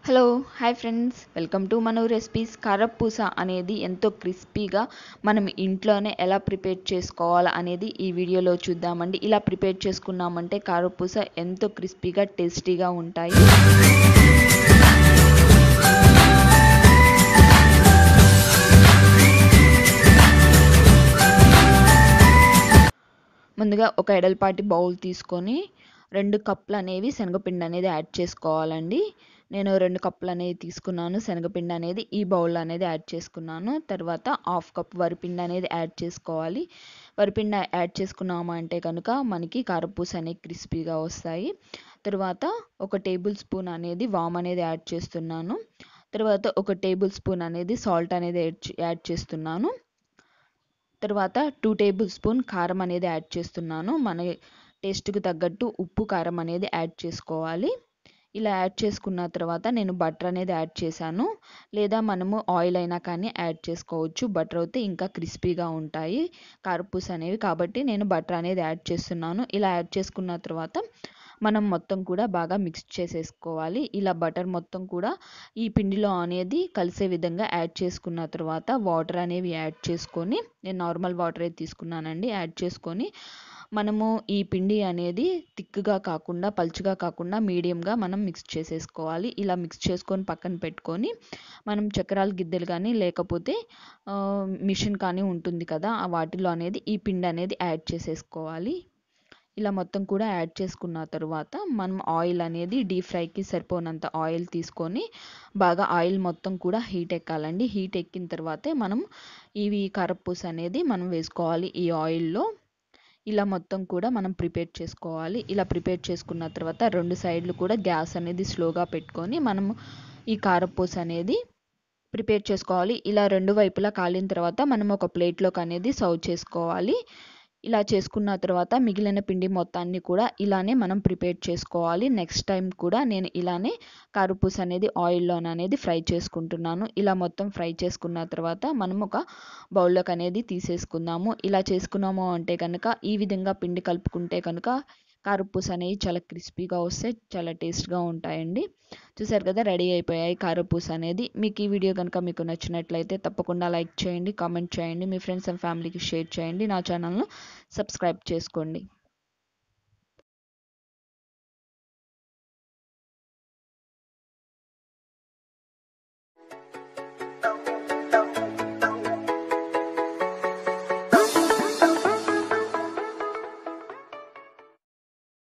Hello hi friends, welcome to మన recipes. karappusa అనేది ఎంతో క్రిస్పీగా మనం ఇంట్లోనే ఎలా ప్రిపేర్ చేసుకోవాలా అనేది ఈ వీడియోలో చూద్దామండి. ఇలా ప్రిపేర్ చేసుకున్నామంటే karappusa ఎంతో క్రిస్పీగా టేస్టీగా ఉంటాయి. ముందుగా ఒక ఎడల్పాటి బౌల్ తీసుకొని 2 కప్పులు అనేవి శనగపిండి అనేది యాడ్ చేసుకోవాలండి. నేను 2 కప్పులు అనేది తీసుకున్నాను. శనగపిండి అనేది ఈ బౌల్ అనేది యాడ్ చేసుకున్నాను. తర్వాత హాఫ్ కప్ వరిపిండి అనేది యాడ్ చేసుకోవాలి. వరిపిండి యాడ్ చేసుకున్నాము అంటే కనుక మనకి karappusa అనేవి క్రిస్పీగా వస్తాయి. తర్వాత ఒక టేబుల్ స్పూన్ అనేది వామ్ అనేది యాడ్ చేస్తున్నాను. తర్వాత ఒక టేబుల్ స్పూన్ అనేది సాల్ట్ అనేది యాడ్ చేస్తున్నాను. తర్వాత 2 టేబుల్ స్పూన్ కారం అనేది యాడ్ చేస్తున్నాను. మన టేస్ట్‌కి తగ్గట్టు ఉప్పు, కారం అనేది యాడ్ చేసుకోవాలి. ఇలా యాడ్ చేసుకున్న తర్వాత నేను బటర్ అనేది యాడ్ చేశాను. లేదా మనము ఆయిల్ అయినా కానీ యాడ్ చేసుకోవచ్చు. బటర్ అయితే ఇంకా క్రిస్పీగా ఉంటాయి karappusa అనేవి. కాబట్టి నేను బటర్ అనేది యాడ్ చేస్తున్నాను. ఇలా యాడ్ చేసుకున్న తర్వాత మనం మొత్తం కూడా బాగా మిక్స్ చేసేసుకోవాలి. ఇలా బటర్ మొత్తం కూడా ఈ పిండిలో అనేది కలిసే విధంగా యాడ్ చేసుకున్న తర్వాత వాటర్ అనేవి యాడ్ చేసుకొని, నేను నార్మల్ వాటర్ అయితే తీసుకున్నానండి, యాడ్ చేసుకొని మనము ఈ పిండి అనేది థిక్‌గా కాకుండా పల్చగా కాకుండా మీడియంగా మనం మిక్స్ చేసేసుకోవాలి. ఇలా మిక్స్ చేసుకొని పక్కన పెట్టుకొని మనం చక్రాల గిద్దెలు కానీ లేకపోతే మిషన్ కానీ ఉంటుంది కదా, ఆ వాటిలో అనేది ఈ పిండి అనేది యాడ్ చేసేసుకోవాలి. ఇలా మొత్తం కూడా యాడ్ చేసుకున్న తర్వాత మనం ఆయిల్ అనేది డీప్ ఫ్రైకి సరిపోనంత ఆయిల్ తీసుకొని బాగా ఆయిల్ మొత్తం కూడా హీట్ ఎక్కాలండి. హీట్ ఎక్కిన తర్వాతే మనం ఇవి karappusa అనేది మనం వేసుకోవాలి ఈ ఆయిల్‌లో. ఇలా మొత్తం కూడా మనం ప్రిపేర్ చేసుకోవాలి. ఇలా ప్రిపేర్ చేసుకున్న తర్వాత 2 సైడ్లు కూడా గ్యాస్ అనేది స్లోగా పెట్టుకొని మనము ఈ karappusa అనేది ప్రిపేర్ చేసుకోవాలి. ఇలా 2 వైపులా కాలిన తర్వాత మనం ఒక ప్లేట్‌లోకి అనేది సర్వ్ చేసుకోవాలి. ఇలా చేసుకున్న తర్వాత మిగిలిన పిండి మొత్తాన్ని కూడా ఇలానే మనం ప్రిపేర్ చేసుకోవాలి. నెక్స్ట్ టైం కూడా నేను ఇలానే karappusa అనేది ఆయిల్‌లోననేది ఫ్రై చేసుకుంటున్నాను. ఇలా మొత్తం ఫ్రై చేసుకున్న తర్వాత మనం ఒక బౌల్‌లోకి అనేది తీసేసుకుందాము. ఇలా చేసుకున్నాము అంటే కనుక ఈ విధంగా పిండి కలుపుకుంటే కనుక karappusa అనేవి చాలా క్రిస్పీగా వస్తాయి. చాలా టేస్ట్‌గా ఉంటాయండి. చూసారు కదా, రెడీ అయిపోయాయి karappusa అనేది. మీకు ఈ వీడియో కనుక మీకు నచ్చినట్లయితే తప్పకుండా లైక్ చేయండి, కామెంట్ చేయండి, మీ ఫ్రెండ్స్ అండ్ ఫ్యామిలీకి షేర్ చేయండి. నా ఛానల్‌ను సబ్స్క్రైబ్ చేసుకోండి.